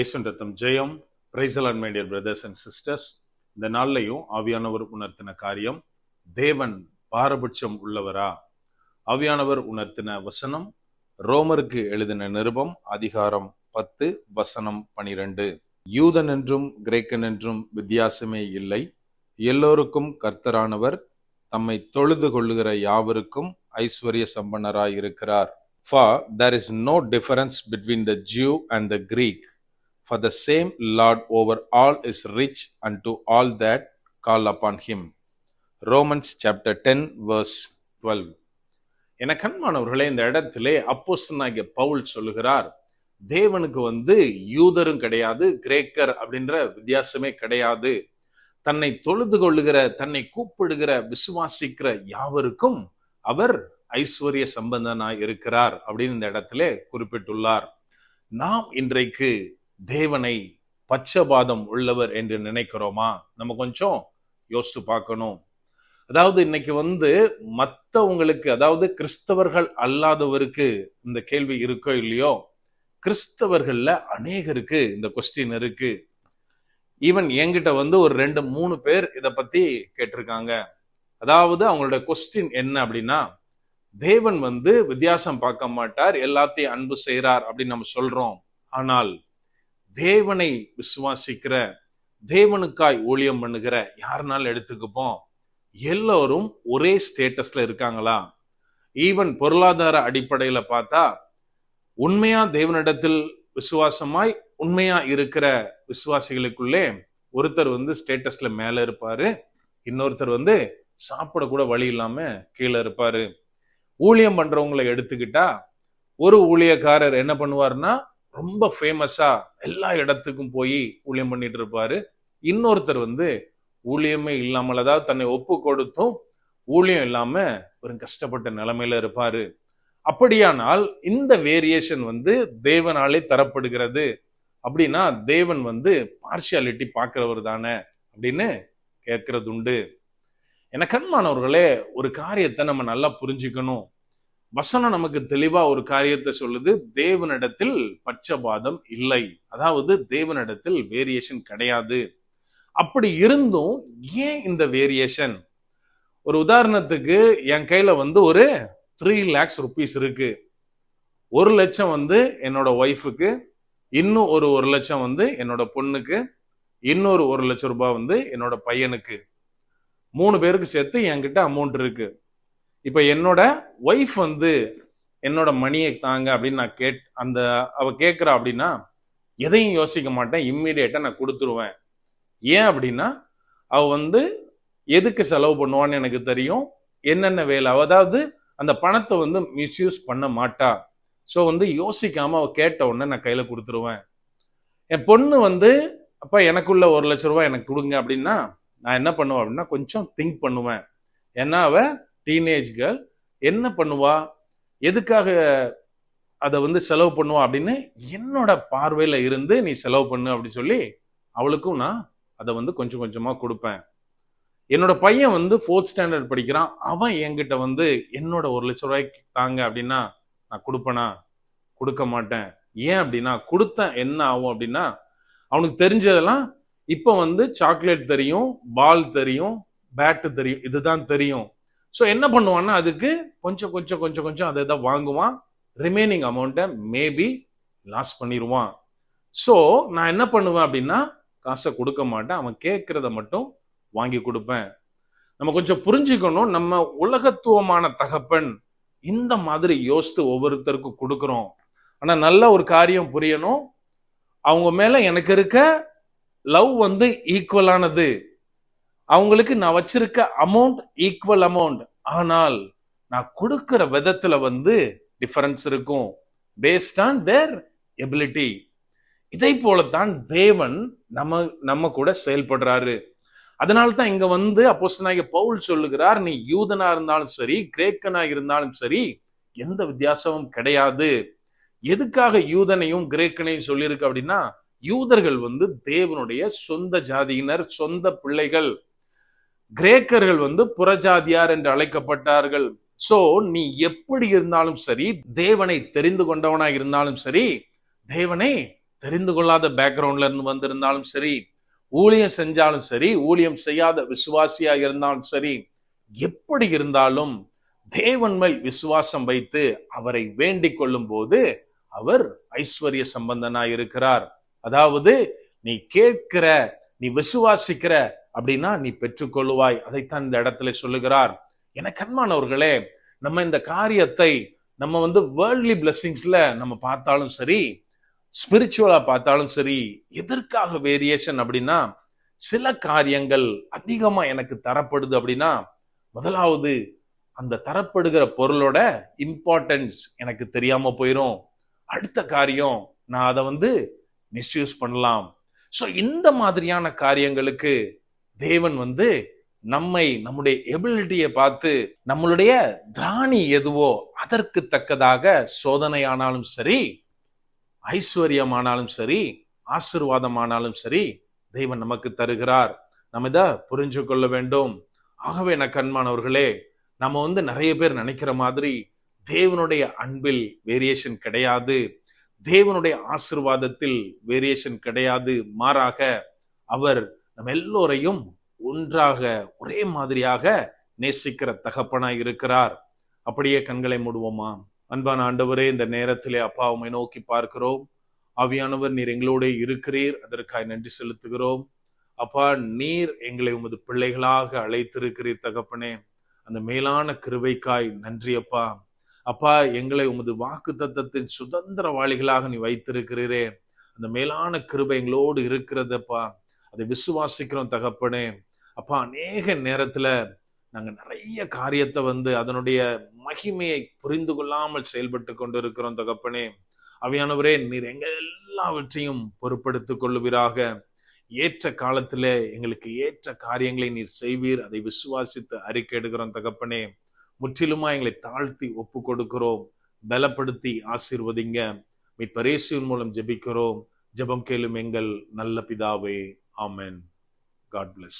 இயேசுவின் ரத்தம் ஜெயம். Praise the lord my dear brothers and sisters. இந்த நாள்லையும் ஆவியானவர் உணர்த்தின காரியம், தேவன் பாரபட்சம் உள்ளவரா? ஆவியானவர் உணர்த்தின வசனம் ரோமருக்கு எழுதின நிருபம் அதிகாரம் 10 வசனம் 12. யூதன் என்றும் கிரேக்கன் என்றும் வித்தியாசமே இல்லை, எல்லோருக்கும் கர்த்தரானவர் தம்மை தொழுது கொள்ளுகிற யாவருக்கும் ஐஸ்வர்ய சம்பன்னராய் இருக்கிறார். For there is no difference between the Jew and the Greek, for the same Lord over all is rich unto all that call upon him. Romans chapter 10 verse 12. என கண்மானவர்களே, இந்த இடத்திலே அப்போஸ்தலனாகிய பவுல் சொல்லுகிறார், தேவனுக்கு யூதரும் கிடையாது, கிரேக்கர் அப்படின்ற வித்தியாசமே கிடையாது. தன்னை தொழுது கொள்ளுகிற, தன்னை கூப்பிடுகிற, விசுவாசிக்கிற யாவருக்கும் அவர் ஐஸ்வர்ய சம்பந்தனாய் இருக்கிறார் அப்படின்னு இந்த இடத்துல குறிப்பிட்டுள்ளார். நாம் இன்றைக்கு தேவனை பட்சபாதம் உள்ளவர் என்று நினைக்கிறோமா? நம்ம கொஞ்சம் யோசித்து பார்க்கணும். அதாவது இன்னைக்கு மற்றவங்களுக்கு, அதாவது கிறிஸ்தவர்கள் அல்லாதவருக்கு இந்த கேள்வி இருக்கோ இல்லையோ, கிறிஸ்தவர்கள்ல அநேகருக்கு இந்த கொஸ்டின் இருக்கு. ஈவன் என்கிட்ட ஒரு 2-3 பேர் இதை பத்தி கேட்டிருக்காங்க. அதாவது அவங்களோட கொஸ்டின் என்ன அப்படின்னா, தேவன் வித்தியாசம் பார்க்க மாட்டார், எல்லாத்தையும் அன்பு செய்யறார் அப்படின்னு நம்ம சொல்றோம். ஆனால் தேவனை விசுவாசிக்கிற, தேவனுக்காய் ஊழியம் பண்ணுகிற யாருனாலும் எடுத்துக்குப்போம், எல்லோரும் ஒரே ஸ்டேட்டஸ்ல இருக்காங்களா? ஈவன் பொருளாதார அடிப்படையில பார்த்தா, உண்மையா தேவனிடத்தில் விசுவாசமாய் உண்மையா இருக்கிற விசுவாசிகளுக்குள்ளே ஒருத்தர் ஸ்டேட்டஸ்ல மேல இருப்பாரு, இன்னொருத்தர் சாப்பிட கூட வழி இல்லாம கீழே இருப்பாரு. ஊழியம் பண்றவங்களை எடுத்துக்கிட்டா, ஒரு ஊழியக்காரர் என்ன பண்ணுவார்னா, ரொம்ப ஃபேமஸா எல்லா இடத்துக்கும் போய் ஊழியம் பண்ணிட்டு இருப்பாரு. இன்னொருத்தர் ஊழியமே இல்லாமல், அதாவது தன்னை ஒப்பு கொடுத்தும் ஊழியம் இல்லாம ஒரு கஷ்டப்பட்ட நிலைமையில இருப்பாரு. அப்படியானால் இந்த வேரியேஷன் தேவனாலே தரப்படுகிறது அப்படின்னா, தேவன் பார்ஷியாலிட்டி பார்க்கிறவர் தானே அப்படின்னு கேட்கறது உண்டு. என கண்மானவர்களே, ஒரு காரியத்தை நம்ம நல்லா புரிஞ்சுக்கணும். வசனம் நமக்கு தெளிவா ஒரு காரியத்தை சொல்லுது, தேவனிடத்தில் பட்சபாதம் இல்லை, அதாவது தேவனிடத்தில் வேரியேஷன் கிடையாது. அப்படி இருந்தும் ஏன் இந்த வேரியேஷன்? ஒரு உதாரணத்துக்கு, என் கையில ஒரு 3 lakhs rupees இருக்கு. 1 லட்சம் என்னோட ஒய்ஃபுக்கு, இன்னும் ஒரு 1 லட்சம் என்னோட பொண்ணுக்கு, இன்னொரு 1 லட்சம் ரூபாய் என்னோட பையனுக்கு. 3 பேருக்கு சேர்த்து என்கிட்ட அமௌண்ட் இருக்கு. இப்ப என்னோட ஒய்ஃப் என்னோட மணியை தாங்க அப்படின்னு நான் அவ கேட்கிறா அப்படின்னா, எதையும் யோசிக்க மாட்டேன், இம்மீடியட்டா நான் கொடுத்துருவேன். ஏன் அப்படின்னா, அவ எதுக்கு செலவு பண்ணுவான்னு எனக்கு தெரியும், என்னென்ன வேலை, அதாவது அந்த பணத்தை மிஸ்யூஸ் பண்ண மாட்டா. ஸோ யோசிக்காம அவ கேட்ட உடனே நான் கையில கொடுத்துருவேன். என் பொண்ணு அப்பா எனக்குள்ள 1 லட்சம் ரூபாய் எனக்கு கொடுங்க அப்படின்னா, நான் என்ன பண்ணுவேன் அப்படின்னா, கொஞ்சம் திங்க் பண்ணுவேன். ஏன்னா அவ டீனேஜ் கேர்ள், என்ன பண்ணுவா, எதுக்காக அதை செலவு பண்ணுவா அப்படின்னு என்னோட பார்வையில இருந்து நீ செலவு பண்ணு அப்படின்னு சொல்லி அவளுக்கும் நான் அதை கொஞ்சம் கொஞ்சமா கொடுப்பேன். என்னோட பையன் 4th ஸ்டாண்டர்ட் படிக்கிறான். அவன் என்கிட்ட என்னோட 1 லட்சம் ரூபாய்க்கு தாங்க அப்படின்னா நான் கொடுப்பேனா? கொடுக்க மாட்டேன். ஏன் அப்படின்னா, கொடுத்தேன் என்ன ஆகும் அப்படின்னா, அவனுக்கு தெரிஞ்சதெல்லாம் இப்ப சாக்லேட் தெரியும், பால் தெரியும், பேட்டு தெரியும், இதுதான் தெரியும். ஸோ என்ன பண்ணுவான்னா, அதுக்கு கொஞ்சம் கொஞ்சம் கொஞ்சம் கொஞ்சம் அதை தான் வாங்குவான். ரிமைனிங் அமௌண்ட்டை மேபி லாஸ் பண்ணிடுவான். ஸோ நான் என்ன பண்ணுவேன் அப்படின்னா, காசை கொடுக்க மாட்டேன், அவன் கேட்கறத மட்டும் வாங்கி கொடுப்பேன். நம்ம கொஞ்சம் புரிஞ்சுக்கணும், நம்ம உலகத்துவமான தகப்பன் இந்த மாதிரி யோசித்து ஒவ்வொருத்தருக்கும் கொடுக்குறோம். ஆனா நல்ல ஒரு காரியம் புரியணும், அவங்க மேல எனக்கு இருக்க லவ் ஈக்குவலானது, அவங்களுக்கு நான் வச்சிருக்க அமௌண்ட் ஈக்குவல் அமௌண்ட். ஆனால் நான் கொடுக்கிற விதத்துல டிஃபரன்ஸ் இருக்கும், பேஸ்ட் ஆன் தேர் எபிலிட்டி. இதை போலத்தான் தேவன் நம்ம கூட செயல்படுறாரு. அதனால்தான் இங்க அப்போஸ்தலனாகிய பவுல் சொல்லுகிறார், நீ யூதனா இருந்தாலும் சரி, கிரேக்கனா இருந்தாலும் சரி, எந்த வித்தியாசமும் கிடையாது. எதுக்காக யூதனையும் கிரேக்கனையும் சொல்லியிருக்கு அப்படின்னா, யூதர்கள் தேவனுடைய சொந்த ஜாதியினர், சொந்த பிள்ளைகள். கிரேக்கர்கள் புறஜாதியார் என்று அழைக்கப்பட்டார்கள். சோ நீ எப்படி இருந்தாலும் சரி, தேவனை தெரிந்து கொண்டவனா இருந்தாலும் சரி, தேவனை தெரிந்து கொள்ளாத பேக்ரவுண்ட்ல இருந்து வந்திருந்தாலும் சரி, ஊழியம் செஞ்சாலும் சரி, ஊழியம் செய்யாத விசுவாசியா இருந்தாலும் சரி, எப்படி இருந்தாலும் தேவன் மேல் விசுவாசம் வைத்து அவரை வேண்டிக் கொள்ளும் போது அவர் ஐஸ்வர்ய சம்பந்தனாய் இருக்கிறார். அதாவது நீ கேட்கிற, நீ விசுவாசிக்கிற அப்படின்னா நீ பெற்றுக்கொள்ளுவாய். அதைத்தான் இந்த இடத்துல சொல்லுகிறார். எனக்கு அன்பானவர்களே, நம்ம இந்த காரியத்தை நம்ம வேர்ல்ட்லி பிளெஸிங்ஸ்ல நம்ம பார்த்தாலும் சரி, ஸ்பிரிச்சுவலா பார்த்தாலும் சரி, எதற்காக வேரியேஷன் அப்படின்னா, சில காரியங்கள் அதிகமா எனக்கு தரப்படுது அப்படின்னா, முதலாவது அந்த தரப்படுகிற பொருளோட இம்பார்ட்டன்ஸ் எனக்கு தெரியாம போயிரும். அடுத்த காரியம் நான் அதை மிஸ்யூஸ் பண்ணலாம். சோ இந்த மாதிரியான காரியங்களுக்கு தேவன் நம்மை, நம்முடைய எபிலிட்டியை பார்த்து, நம்மளுடைய திராணி எதுவோ அதற்கு தக்கதாக சோதனை ஆனாலும் சரி, ஐஸ்வர்யமானாலும் சரி, ஆசீர்வாதமானாலும் சரி, தேவன் நமக்கு தருகிறார். நம்ம இதை புரிஞ்சு கொள்ள வேண்டும். ஆகவே கண்மானவர்களே, நம்ம நிறைய பேர் நினைக்கிற மாதிரி தேவனுடைய அன்பில் வேரியேஷன் கிடையாது, தேவனுடைய ஆசீர்வாதத்தில் வேரியேஷன் கிடையாது. மாறாக அவர் நம்ம எல்லோரையும் ஒன்றாக ஒரே மாதிரியாக நேசிக்கிற தகப்பனாய் இருக்கிறார். அப்படியே கண்களை மூடுவோமா? அன்பான ஆண்டவரே, இந்த நேரத்திலே அப்பா உம்மை நோக்கி பார்க்கிறோம். ஆவியானவர், நீர் எங்களோட இருக்கிறீர், அதற்காக நன்றி செலுத்துகிறோம். அப்பா, நீர் எங்களை உமது பிள்ளைகளாக அழைத்திருக்கிறீர் தகப்பனே. அந்த மேலான கிருபைக்காய் நன்றி அப்பா. அப்பா, எங்களை உமது வாக்கு தத்தத்தின் சுதந்திரவாளிகளாக நீ வைத்திருக்கிறீரே, அந்த மேலான கிருபை எங்களோடு இருக்கிறதப்பா. அதை விசுவாசிக்கிறோம் தகப்பனே. அப்பா, அநேக நேரத்துல நாங்க நிறைய காரியத்தை அதனுடைய மகிமையை புரிந்து கொள்ளாமல் செயல்பட்டு கொண்டு இருக்கிறோம் தகப்பனே. அவையானவரே, நீர் எங்க எல்லாவற்றையும் பொறுப்படுத்திக் கொள்ளுவீராக. ஏற்ற காலத்திலே எங்களுக்கு ஏற்ற காரியங்களை நீர் செய்வீர். அதை விசுவாசித்து அறிக்கை எடுக்கிறோம் தகப்பனே. முற்றிலுமா எங்களை தாழ்த்தி ஒப்பு கொடுக்கிறோம். பலப்படுத்தி ஆசீர்வதிங்க. மீட்பர் இயேசுவின் மூலம் ஜெபிக்கிறோம். ஜெபம் கேளும் எங்கள் நல்ல பிதாவே. ஆமென். God bless.